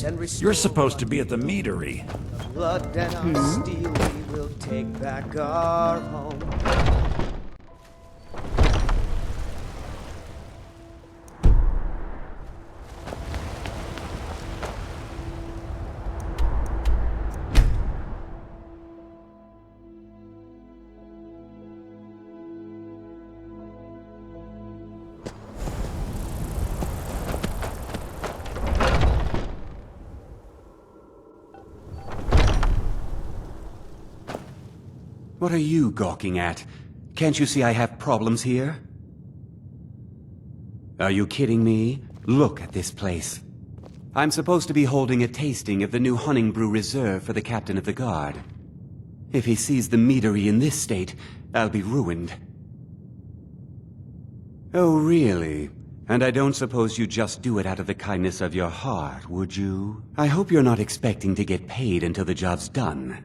this? and restore You're supposed to be at the meadery. blood and our steel. We will take back our home. What are you gawking at? Can't you see I have problems here? Are you kidding me? Look at this place. I'm supposed to be holding a tasting of the new Hunting Brew Reserve for the Captain of the Guard. If he sees the meadery in this state, I'll be ruined. Oh, really? And I don't suppose you just do it out of the kindness of your heart, would you? I hope you're not expecting to get paid until the job's done.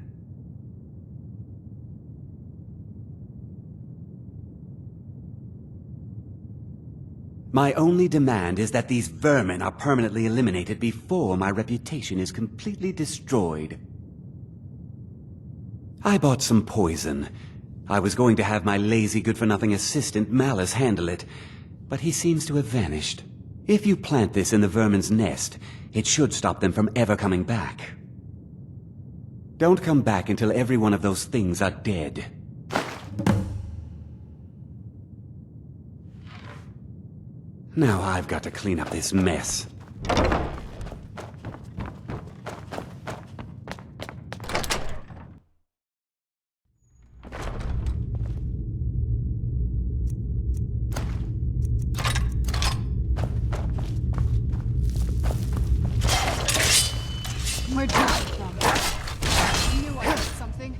My only demand is that these vermin are permanently eliminated before my reputation is completely destroyed. I bought some poison. I was going to have my lazy good-for-nothing assistant Malice handle it, but he seems to have vanished. If you plant this in the vermin's nest, it should stop them from ever coming back. Don't come back until every one of those things are dead. Now I've got to clean up this mess. Where'd you come from? You knew I had something.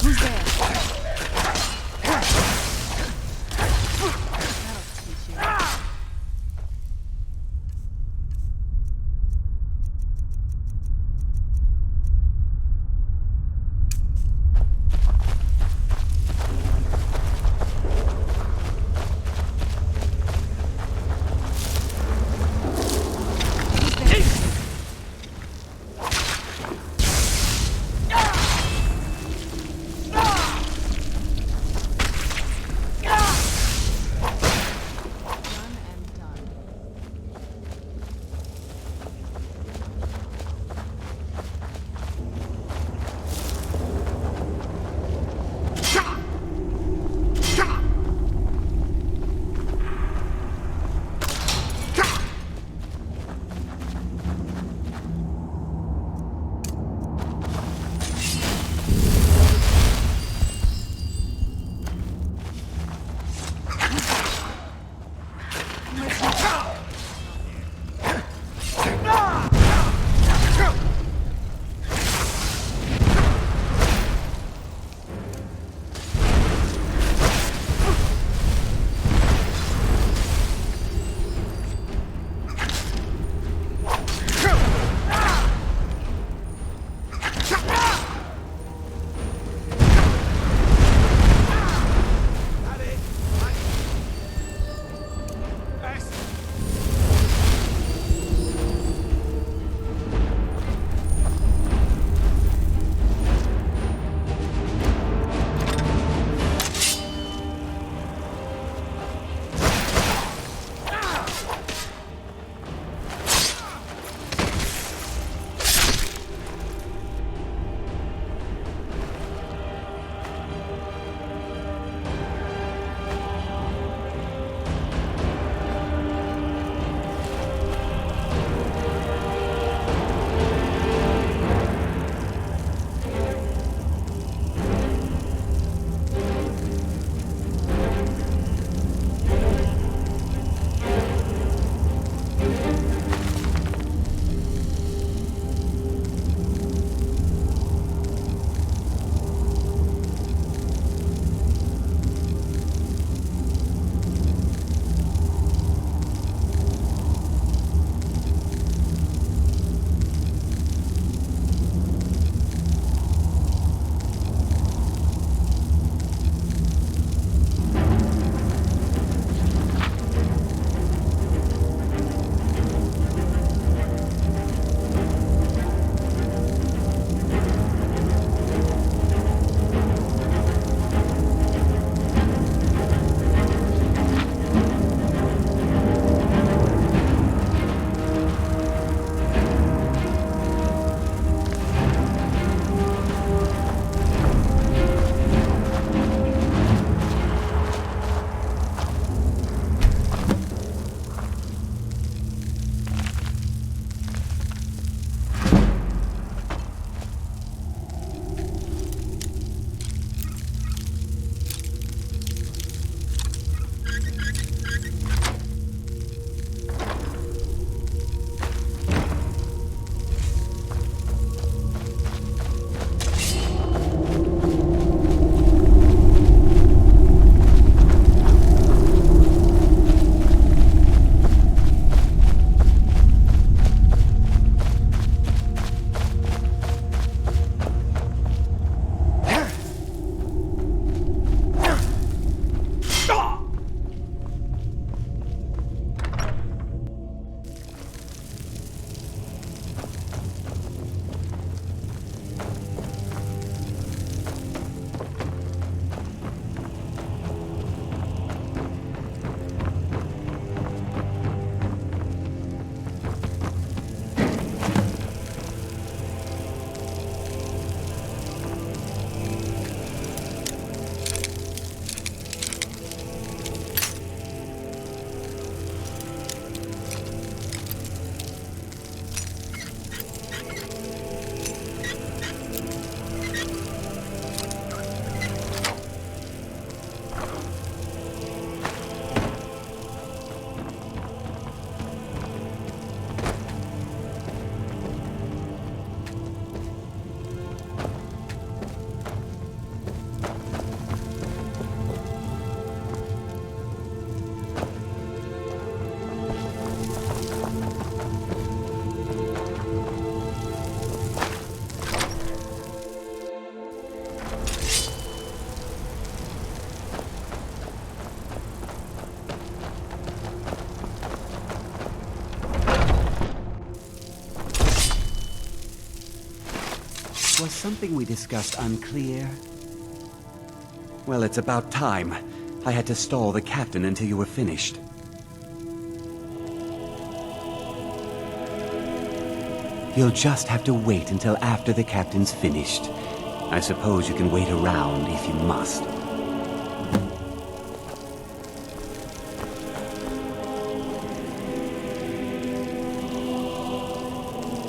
Who's there? That'll teach you. something we discussed unclear? Well, it's about time. I had to stall the captain until you were finished. You'll just have to wait until after the captain's finished. I suppose you can wait around if you must.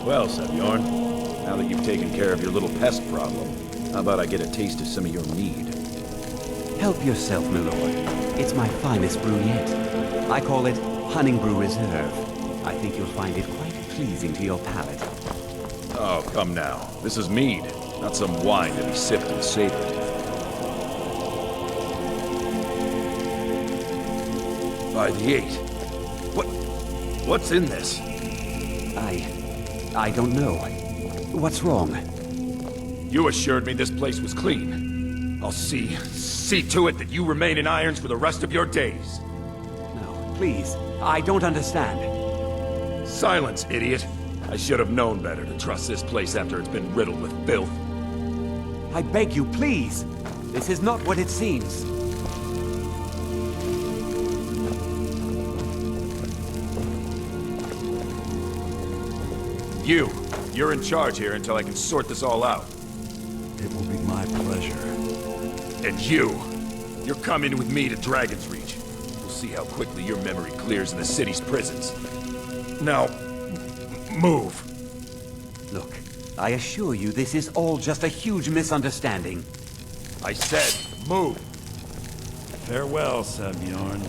Well, Sebjorn, now that you've taken care of your little pest problem, how about I get a taste of some of your mead? Help yourself, my lord. It's my finest brew yet. I call it Hunting Brew Reserve. I think you'll find it quite pleasing to your palate. Oh, come now. This is mead, not some wine to be sipped and savored. By the 8. What's in this? I don't know. What's wrong? You assured me this place was clean. I'll see to it that you remain in irons for the rest of your days. No, please. I don't understand. Silence, idiot. I should have known better to trust this place after it's been riddled with filth. I beg you, please. This is not what it seems. You're in charge here until I can sort this all out. It will be my pleasure. And you're coming with me to Dragon's Reach. We'll see how quickly your memory clears in the city's prisons. Now, move. Look, I assure you this is all just a huge misunderstanding. I said, move. Farewell, Sebjorn.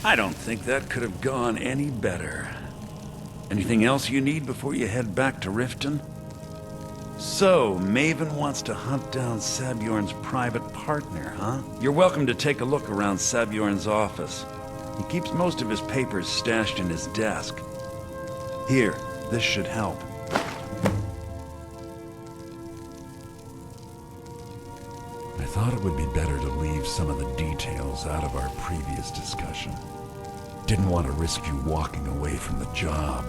I don't think that could have gone any better. Anything else you need before you head back to Riften? So, Maven wants to hunt down Sabjorn's private partner, huh? You're welcome to take a look around Sabjorn's office. He keeps most of his papers stashed in his desk. Here, this should help. I thought it would be better to leave some of the details out of our previous discussion. Didn't want to risk you walking away from the job.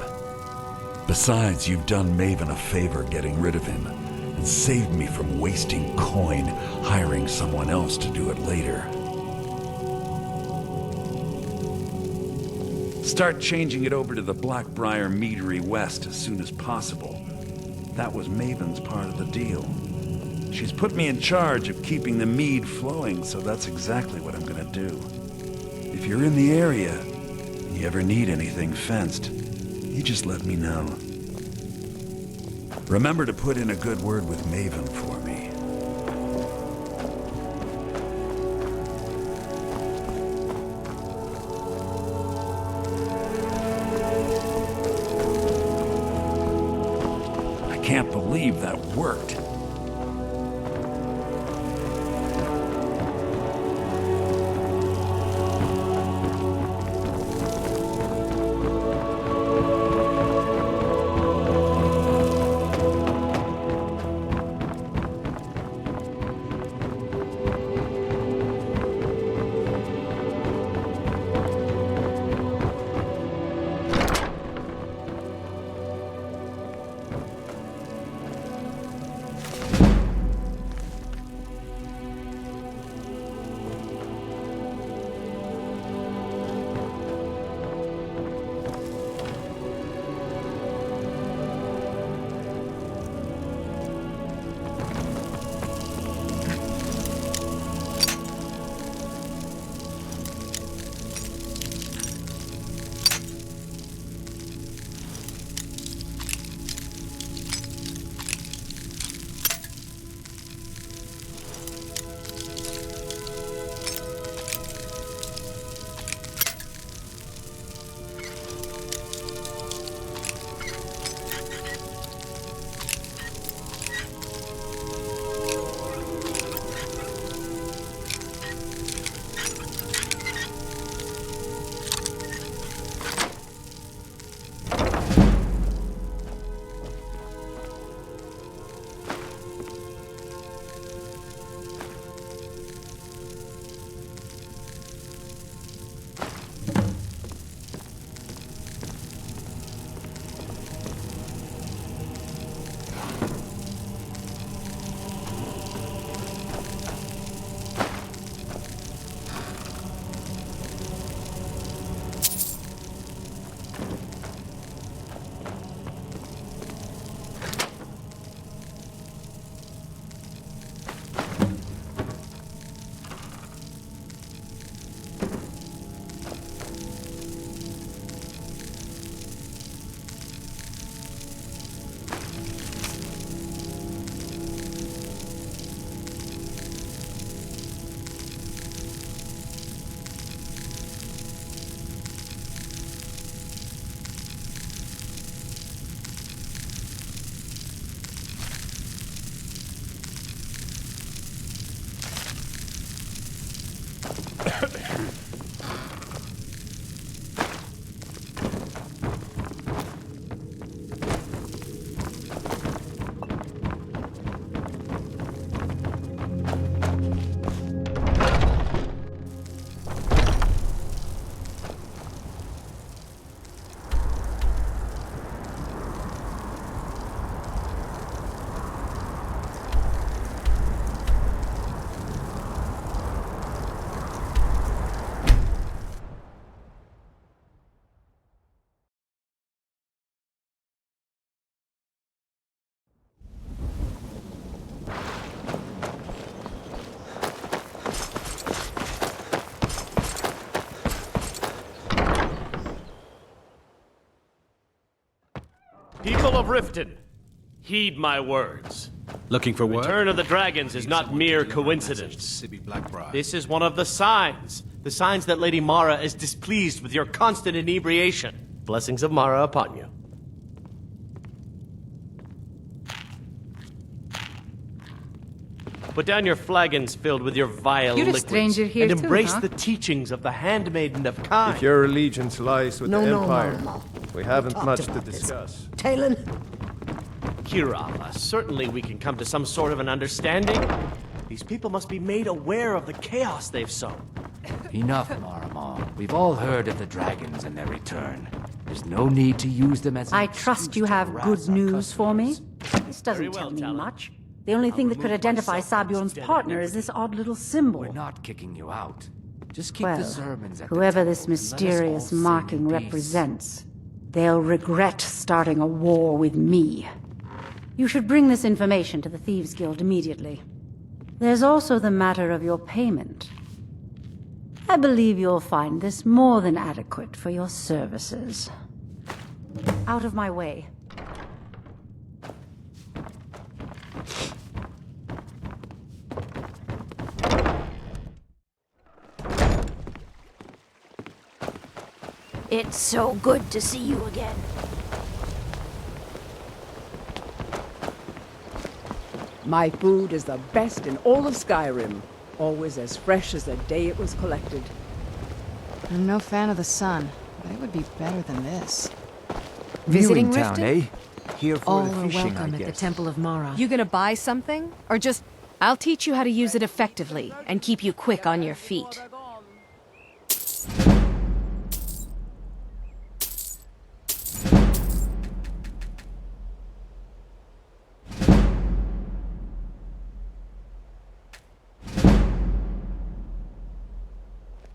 Besides, you've done Maven a favor getting rid of him, and saved me from wasting coin hiring someone else to do it later. Start changing it over to the Blackbriar Meadery West as soon as possible. That was Maven's part of the deal. She's put me in charge of keeping the mead flowing, so that's exactly what I'm gonna do. If you're in the area, and you ever need anything fenced, you just let me know. Remember to put in a good word with Maven for me. I can't believe that worked. People of Riften, heed my words. Looking for what? Return of the Dragons is not mere coincidence. This is one of the signs that Lady Mara is displeased with your constant inebriation. Blessings of Mara upon you. Put down your flagons filled with your vile You're a liquids, stranger here and too, embrace huh? the teachings of the Handmaiden of Kai. If your allegiance lies with the Empire, no. we haven't Talked much to about this. discuss. Talon, Kirava, certainly we can come to some sort of an understanding. These people must be made aware of the chaos they've sown. Enough, Marama. We've all heard of the dragons and their return. There's no need to use them as an I trust excuse you to have harass good our news for me. customers. This doesn't Very well, tell me Talon. much. The only thing that could remove identify myself from this Sabion's den of partner is this odd little symbol. We're not kicking you out. Just keep Well, the sermons at the whoever temple this and let us all mysterious sing in marking peace. represents, they'll regret starting a war with me. You should bring this information to the Thieves' Guild immediately. There's also the matter of your payment. I believe you'll find this more than adequate for your services. Out of my way. It's so good to see you again. My food is the best in all of Skyrim. Always as fresh as the day it was collected. I'm no fan of the sun, but it would be better than this. Visiting Town, Riften? Here for All the are fishing, welcome I at the guess. Temple of Mara. You gonna buy something? Or just... I'll teach you how to use it effectively and keep you quick on your feet.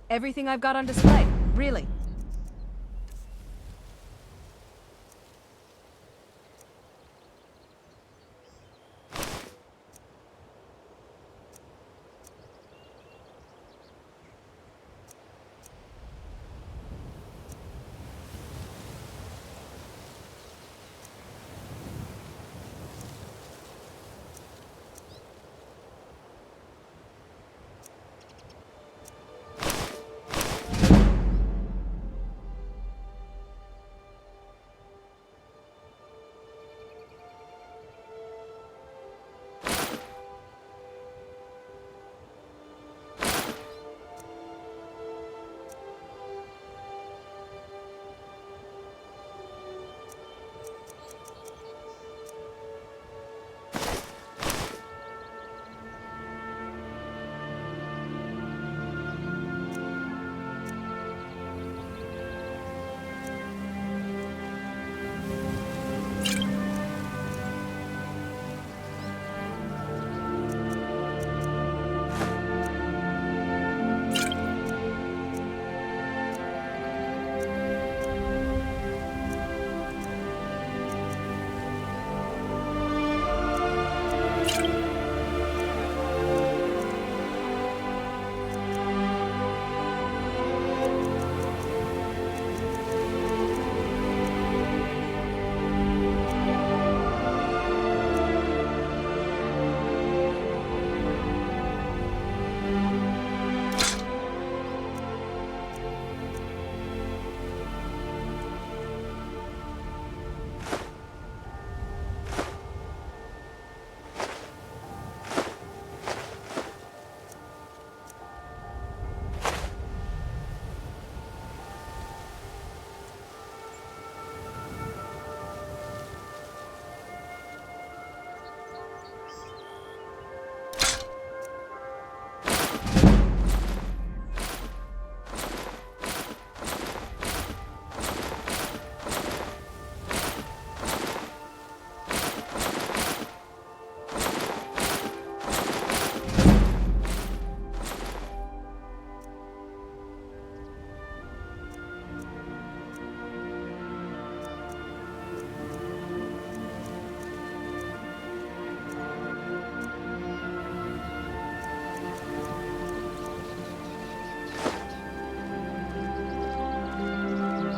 Everything I've got on display, really.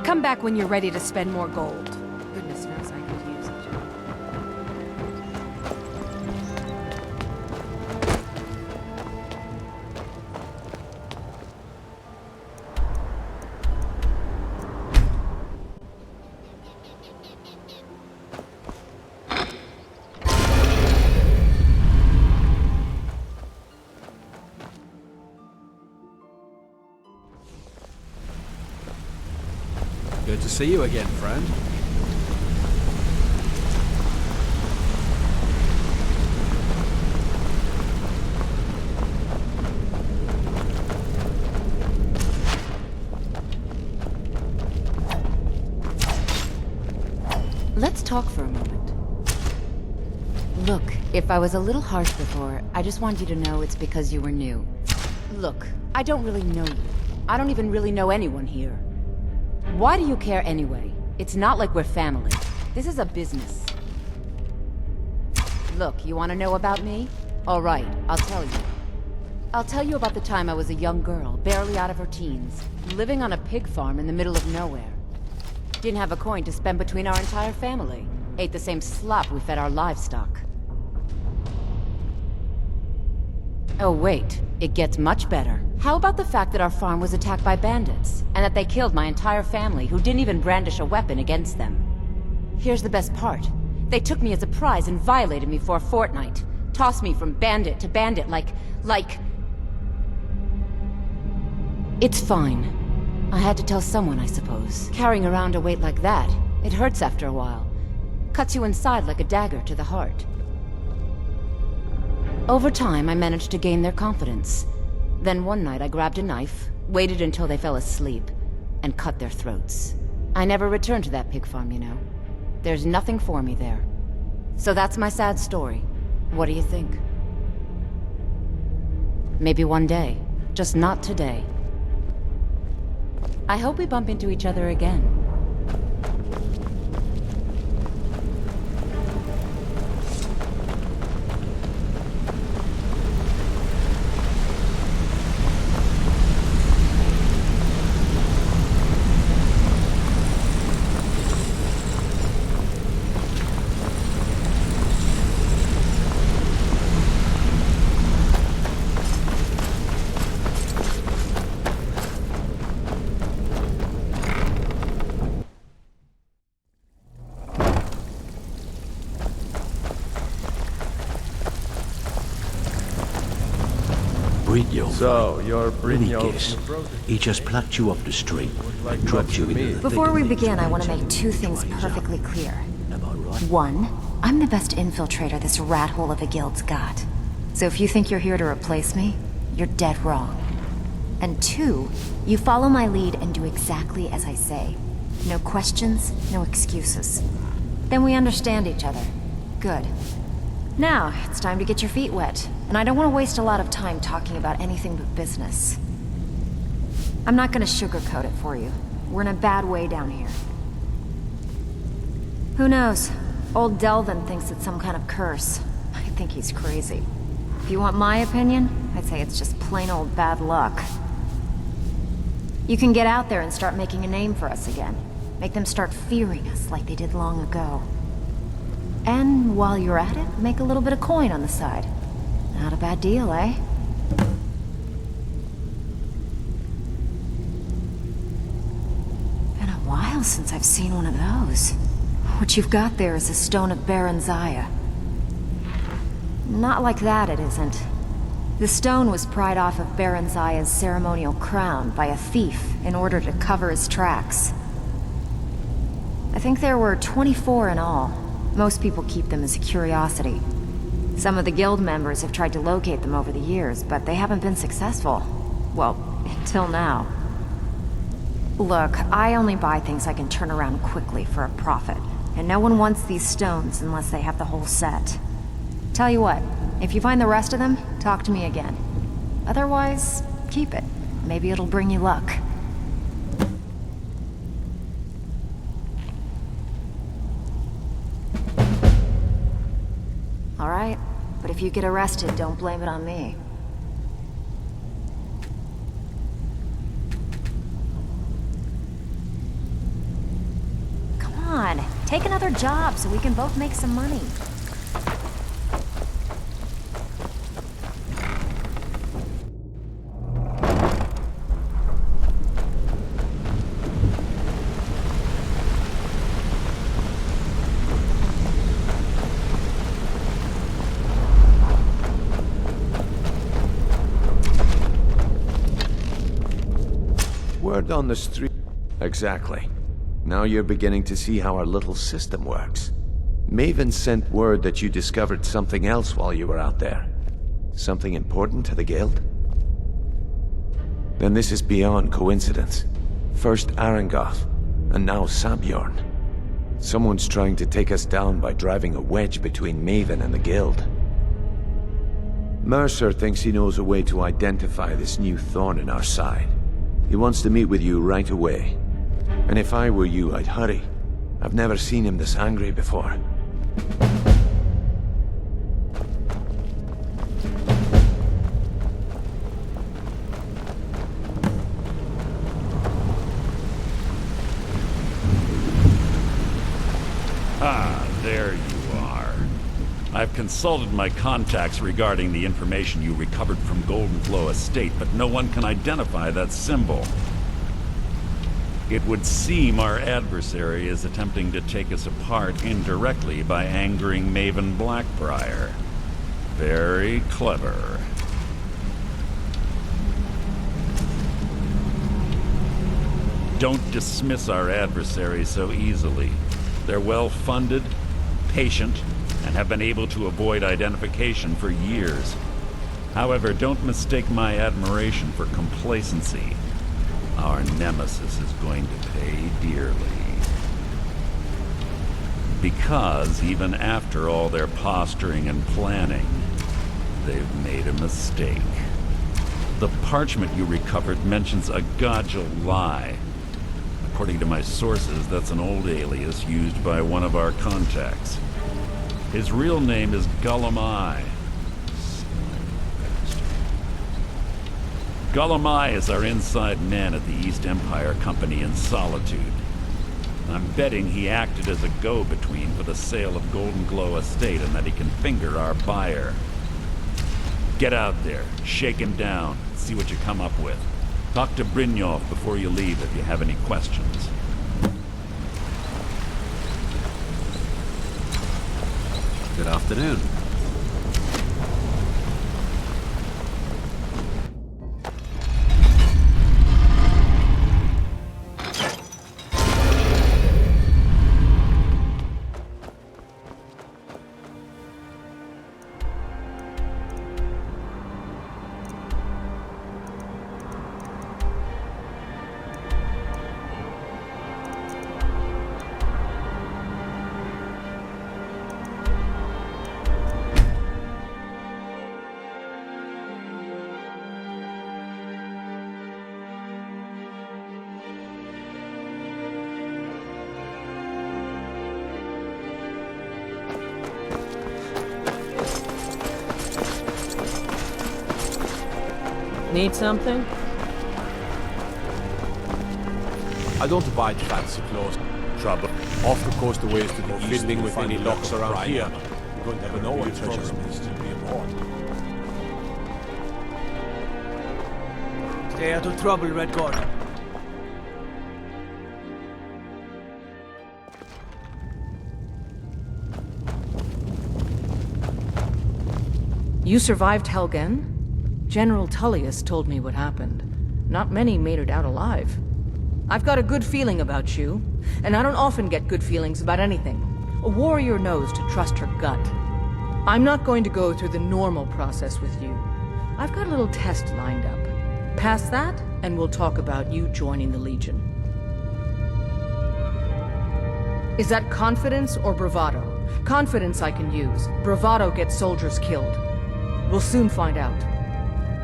Come back when you're ready to spend more gold. Goodness knows I could use it. Good to see you again, friend. Let's talk for a moment. Look, if I was a little harsh before, I just want you to know it's because you were new. Look, I don't really know you. I don't even really know anyone here. Why do you care anyway? It's not like we're family. This is a business. Look, you want to know about me? All right, I'll tell you. I'll tell you about the time I was a young girl, barely out of her teens, living on a pig farm in the middle of nowhere. Didn't have a coin to spend between our entire family. Ate the same slop we fed our livestock. Oh wait, it gets much better. How about the fact that our farm was attacked by bandits, and that they killed my entire family who didn't even brandish a weapon against them? Here's the best part. They took me as a prize and violated me for a fortnight. Tossed me from bandit to bandit like... It's fine. I had to tell someone, I suppose. Carrying around a weight like that, it hurts after a while. Cuts you inside like a dagger to the heart. Over time, I managed to gain their confidence. Then one night I grabbed a knife, waited until they fell asleep, and cut their throats. I never returned to that pig farm, you know. There's nothing for me there. So that's my sad story. What do you think? Maybe one day. Just not today. I hope we bump into each other again. So, you're Guess. He just plucked you off the street and dropped you into the Before we begin, I want to make two things perfectly clear. One, I'm the best infiltrator this rat hole of a guild's got. So if you think you're here to replace me, you're dead wrong. And two, you follow my lead and do exactly as I say. No questions, no excuses. Then we understand each other. Good. Now, it's time to get your feet wet. And I don't want to waste a lot of time talking about anything but business. I'm not gonna sugarcoat it for you. We're in a bad way down here. Who knows? Old Delvin thinks it's some kind of curse. I think he's crazy. If you want my opinion, I'd say it's just plain old bad luck. You can get out there and start making a name for us again. Make them start fearing us like they did long ago. And while you're at it, make a little bit of coin on the side. Not a bad deal, eh? Been a while since I've seen one of those. What you've got there is a stone of Baron Zaya. Not like that, it isn't. The stone was pried off of Baron Zaya's ceremonial crown by a thief in order to cover his tracks. I think there were 24 in all. Most people keep them as a curiosity. Some of the guild members have tried to locate them over the years, but they haven't been successful. Well, until now. Look, I only buy things I can turn around quickly for a profit, and no one wants these stones unless they have the whole set. Tell you what, if you find the rest of them, talk to me again. Otherwise, keep it. Maybe it'll bring you luck. All right, but if you get arrested, don't blame it on me. Come on, take another job so we can both make some money. Word on the street. Exactly. Now you're beginning to see how our little system works. Maven sent word that you discovered something else while you were out there. Something important to the Guild? Then this is beyond coincidence. First Arangoth, and now Sabjorn. Someone's trying to take us down by driving a wedge between Maven and the Guild. Mercer thinks he knows a way to identify this new thorn in our side. He wants to meet with you right away. And if I were you, I'd hurry. I've never seen him this angry before. Ah, there you are. I've consulted my contacts regarding the information you recovered from Golden Glow Estate, but no one can identify that symbol. It would seem our adversary is attempting to take us apart indirectly by angering Maven Blackbriar. Very clever. Don't dismiss our adversary so easily. They're well-funded, patient, and have been able to avoid identification for years. However, don't mistake my admiration for complacency. Our nemesis is going to pay dearly. Because even after all their posturing and planning, they've made a mistake. The parchment you recovered mentions a Godgel lie. According to my sources, that's an old alias used by one of our contacts. His real name is Gullumai. Gullumai is our inside man at the East Empire Company in Solitude. I'm betting he acted as a go-between for the sale of Golden Glow Estate and that he can finger our buyer. Get out there, shake him down, see what you come up with. Talk to Brynjolf before you leave if you have any questions. Good afternoon. Need something? I don't buy fancy clothes. Trouble. Off the coast the ways to go fiddling with any locks around here. You're going to have no one treasures will still be aboard. Stay out of trouble, Redguard. You survived Helgen? General Tullius told me what happened. Not many made it out alive. I've got a good feeling about you, and I don't often get good feelings about anything. A warrior knows to trust her gut. I'm not going to go through the normal process with you. I've got a little test lined up. Pass that, and we'll talk about you joining the Legion. Is that confidence or bravado? Confidence I can use. Bravado gets soldiers killed. We'll soon find out.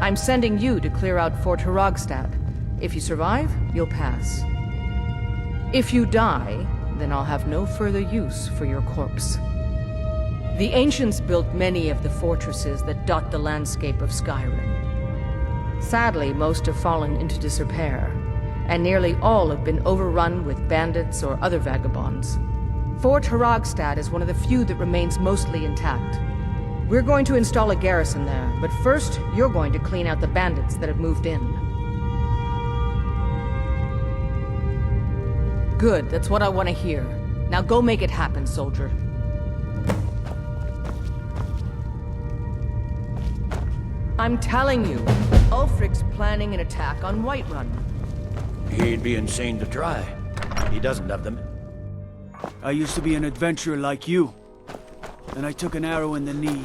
I'm sending you to clear out Fort Hrogstad. If you survive, you'll pass. If you die, then I'll have no further use for your corpse. The ancients built many of the fortresses that dot the landscape of Skyrim. Sadly, most have fallen into disrepair, and nearly all have been overrun with bandits or other vagabonds. Fort Hrogstad is one of the few that remains mostly intact. We're going to install a garrison there, but first, you're going to clean out the bandits that have moved in. Good, that's what I want to hear. Now go make it happen, soldier. I'm telling you, Ulfric's planning an attack on Whiterun. He'd be insane to try. He doesn't have them. I used to be an adventurer like you. Then I took an arrow in the knee.